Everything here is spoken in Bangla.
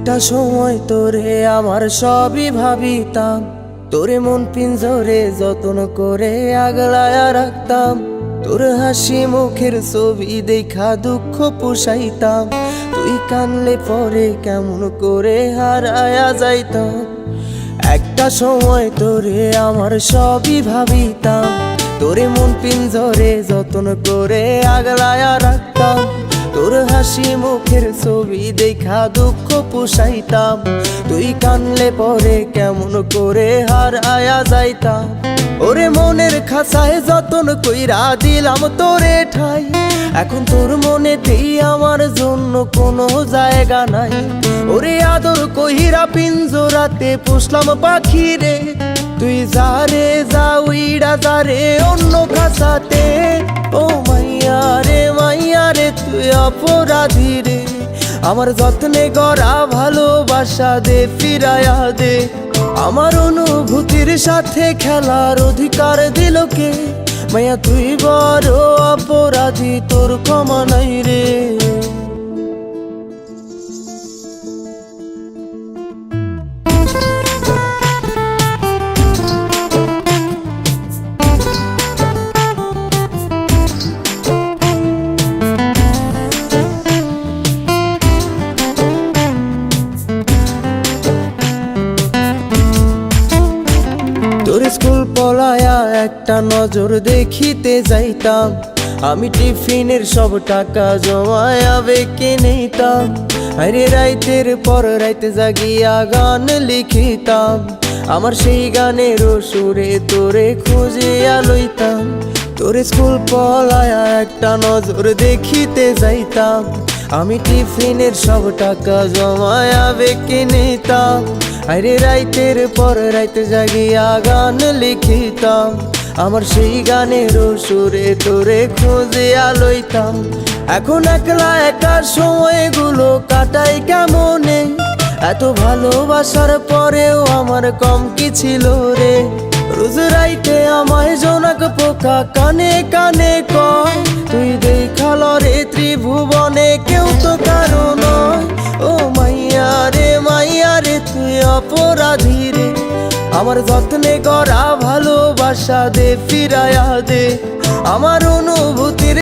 একটা সময় তোরে আমার সবই ভাবিতাম, তোরে মন পিঞ্জরে যত্ন করে আগলায়া রাখতাম। তোর হাসি মুখের ছবি দেখা দুঃখ পুষাইতাম, তুই কানলে পরে কেমন করে হারায়া যাইতাম। একটা সময় তোরে আমার সবই ভাবিতাম, তোরে মন পিঞ্জরে যত্ন করে আগলায়া রাখতাম। তোর হাসি মুখের ছবি দেখা দুঃখ পুষাইতাম, তুই কানলে পরে কেমন করে হারায়া যাইতাম। ওরে মনের খাঁচায় যতন কইরা দিলাম তোরে ঠাই, এখন তোর মনেতেই আমার জন্য কোনো জায়গা নাই। ওরে আদর কইরা পিঞ্জরাতে পুষলাম পাখি রে, তুই যারে যা উইড়া যারে অন্য খাঁচাতে। ও মাইয়া রে তুই অপরাধী রে, আমার যত্নে গড়া ভালোবাসা দে ফিরায়া দে। আমার অনুভূতির সাথে খেলার অধিকার দিল কে? মাইয়া তুই বড় অপরাধী, তোর ক্ষমা নাই রে। তোর স্কুল পলায়া একটা নজর দেখিতে যাইতাম, আমি টিফিনের সব টাকা জমায়া বেঁকে নিতাম। আরে রাইতের পর রাইতে জাগিয়া গান লিখিতাম, আমার সেই গানের সুরে তোরে খুঁজিয়া লইতাম। তোর স্কুল পলায়া একটা নজর দেখিতে যাইতাম, আমি টিফিনের সব টাকা জমায়া বেঁকে নিতাম। আরে রাইতের পর রাইতে জাগিয়া গান লিখিতাম, আমার সেই গানের সুরে তোরে খুঁজিয়া লইতাম। এখন একলা একা সময়গুলো কাটাই কেমনে, এত ভালোবাসার পরেও আমার কম কি ছিল রে। রোজ রাইতে আমায় জোনাক পোকা কানে কানে কয়, তুই দেখাল রে ত্রিভুবনে কেউ তো কারো নয়। ও মাইয়া রে তুই অপরাধী রে, আমার যত্নে গড়া ভালোবাসা দে ফিরায়া দে। আমার অনুভূতির